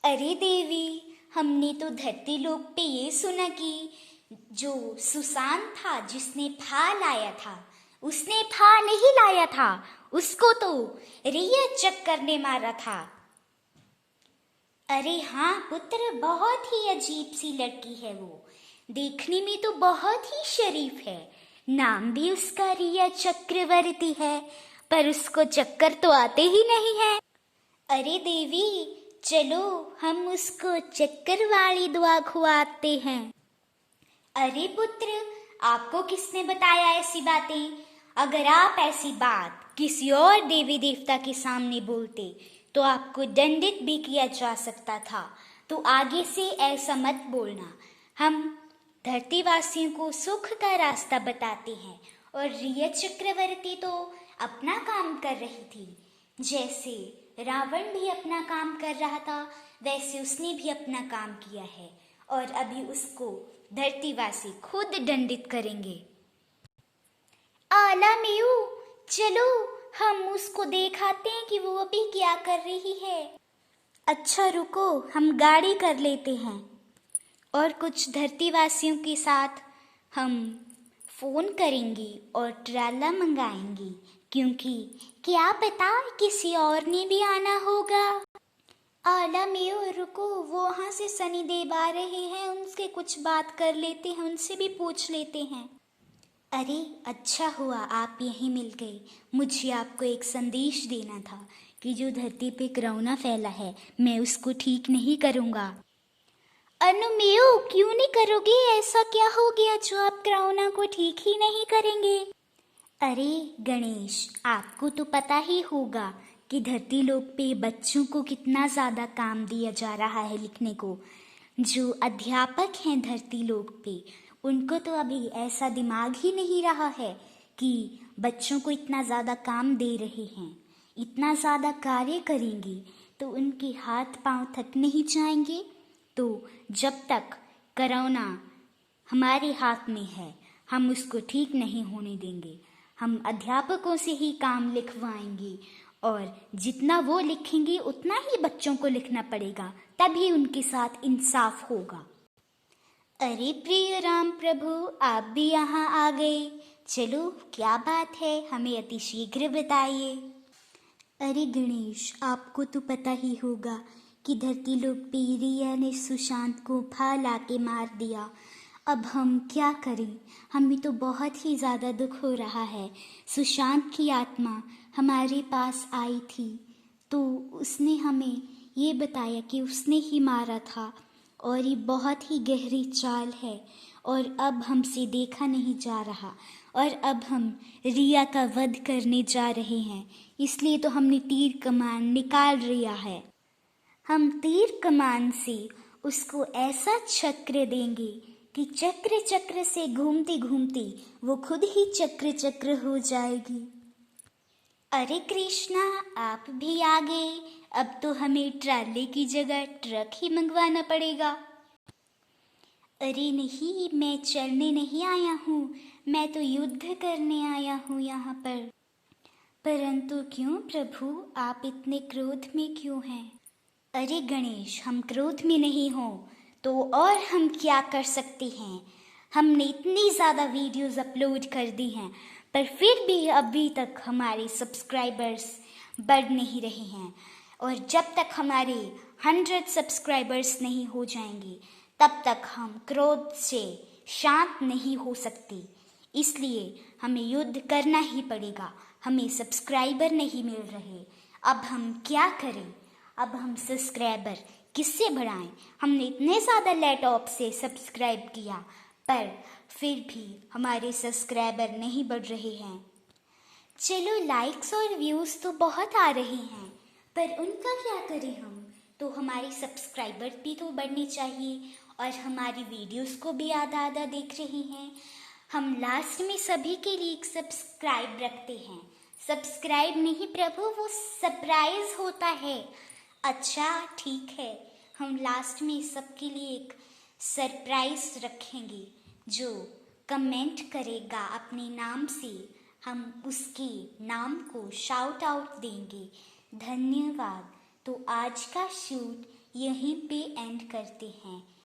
अरे देवी, हमने तो धरती लोक पे ये सुना कि जो सुशांत था जिसने फा लाया था, उसने फा नहीं लाया था, उसको तो रिया चक्कर ने मारा था। अरे हाँ पुत्र, बहुत ही अजीब सी लड़की है वो। देखने में तो बहुत ही शरीफ है, नाम भी उसका रिया चक्रवर्ती है, पर उसको चक्कर तो आते ही नहीं है। अरे देवी, चलो हम उसको चक्कर वाली दुआ खुआते हैं। अरे पुत्र, आपको किसने बताया ऐसी बातें? अगर आप ऐसी बात किसी और देवी देवता के सामने बोलते तो आपको दंडित भी किया जा सकता था, तो आगे से ऐसा मत बोलना। हम धरतीवासियों को सुख का रास्ता बताते हैं, और रिया चक्रवर्ती तो अपना काम कर रही थी। जैसे रावण भी अपना काम कर रहा था, वैसे उसने भी अपना काम किया है, और अभी उसको धरतीवासी खुद दंडित करेंगे। आला मेऊ, चलो हम उसको दिखाते हैं कि वो अभी क्या कर रही है। अच्छा रुको, हम गाड़ी कर लेते हैं और कुछ धरतीवासियों के साथ हम फोन करेंगे और ट्राला मंगाएंगे, क्योंकि क्या पता किसी और ने भी आना होगा। आला मेयो रुको, वो वहाँ से सनीदेव आ रहे हैं, उनसे कुछ बात कर लेते हैं, उनसे भी पूछ लेते हैं। अरे अच्छा हुआ आप यहीं मिल गए। मुझे आपको एक संदेश देना था कि जो धरती पे कोरोना फैला है, मैं उसको ठीक नहीं करूँगा। अनुमेयो, क्यों नहीं करोगे? ऐसा क्या हो गया जो आप कोरोना को ठीक ही नहीं करेंगे? अरे गणेश, आपको तो पता ही होगा कि धरती लोक पे बच्चों को कितना ज़्यादा काम दिया जा रहा है लिखने को। जो अध्यापक हैं धरती लोक पे, उनको तो अभी ऐसा दिमाग ही नहीं रहा है कि बच्चों को इतना ज़्यादा काम दे रहे हैं, इतना ज़्यादा कार्य करेंगे तो उनके हाथ पांव थक नहीं जाएंगे। तो जब तक कोरोना हमारे हाथ में है, हम उसको ठीक नहीं होने देंगे। हम अध्यापकों से ही काम लिखवाएंगे, और जितना वो लिखेंगे उतना ही बच्चों को लिखना पड़ेगा, तभी उनके साथ इंसाफ होगा। अरे प्रिय राम प्रभु, आप भी यहाँ आ गए। चलो, क्या बात है, हमें अति शीघ्र बताइए। अरे गणेश, आपको तो पता ही होगा कि धरती लोक पे रिया ने सुशांत को फा ला के मार दिया। अब हम क्या करें? हमें तो बहुत ही ज़्यादा दुख हो रहा है। सुशांत की आत्मा हमारे पास आई थी, तो उसने हमें ये बताया कि उसने ही मारा था, और ये बहुत ही गहरी चाल है, और अब हमसे देखा नहीं जा रहा, और अब हम रिया का वध करने जा रहे हैं। इसलिए तो हमने तीर कमान निकाल लिया है। हम तीर कमान से उसको ऐसा चक्र देंगे कि चक्र चक्र से घूमती घूमती वो खुद ही चक्र चक्र हो जाएगी। अरे कृष्णा, आप भी आ गए। अब तो हमें ट्राले की जगह ट्रक ही मंगवाना पड़ेगा। अरे नहीं, मैं चलने नहीं आया हूँ, मैं तो युद्ध करने आया हूँ यहाँ पर। परंतु क्यों प्रभु, आप इतने क्रोध में क्यों हैं? अरे गणेश, हम क्रोध में नहीं हो तो और हम क्या कर सकते हैं? हमने इतनी ज़्यादा वीडियोस अपलोड कर दी हैं, पर फिर भी अभी तक हमारे सब्सक्राइबर्स बढ़ नहीं रहे हैं, और जब तक हमारे 100 सब्सक्राइबर्स नहीं हो जाएंगे तब तक हम क्रोध से शांत नहीं हो सकते। इसलिए हमें युद्ध करना ही पड़ेगा। हमें सब्सक्राइबर नहीं मिल रहे, अब हम क्या करें? अब हम सब्सक्राइबर किससे बढ़ाएं? हमने इतने ज़्यादा लैपटॉप से सब्सक्राइब किया, पर फिर भी हमारे सब्सक्राइबर नहीं बढ़ रहे हैं। चलो, लाइक्स और व्यूज़ तो बहुत आ रहे हैं, पर उनका क्या करें हम? तो हमारे सब्सक्राइबर भी तो बढ़ने चाहिए, और हमारी वीडियोस को भी आधा आधा देख रहे हैं। हम लास्ट में सभी के लिए एक सब्सक्राइब रखते हैं। सब्सक्राइब नहीं प्रभु, वो सरप्राइज होता है। अच्छा ठीक है, हम लास्ट में सबके लिए एक सरप्राइज रखेंगे। जो कमेंट करेगा अपने नाम से, हम उसके नाम को शाउट आउट देंगे। धन्यवाद। तो आज का शूट यहीं पे एंड करते हैं।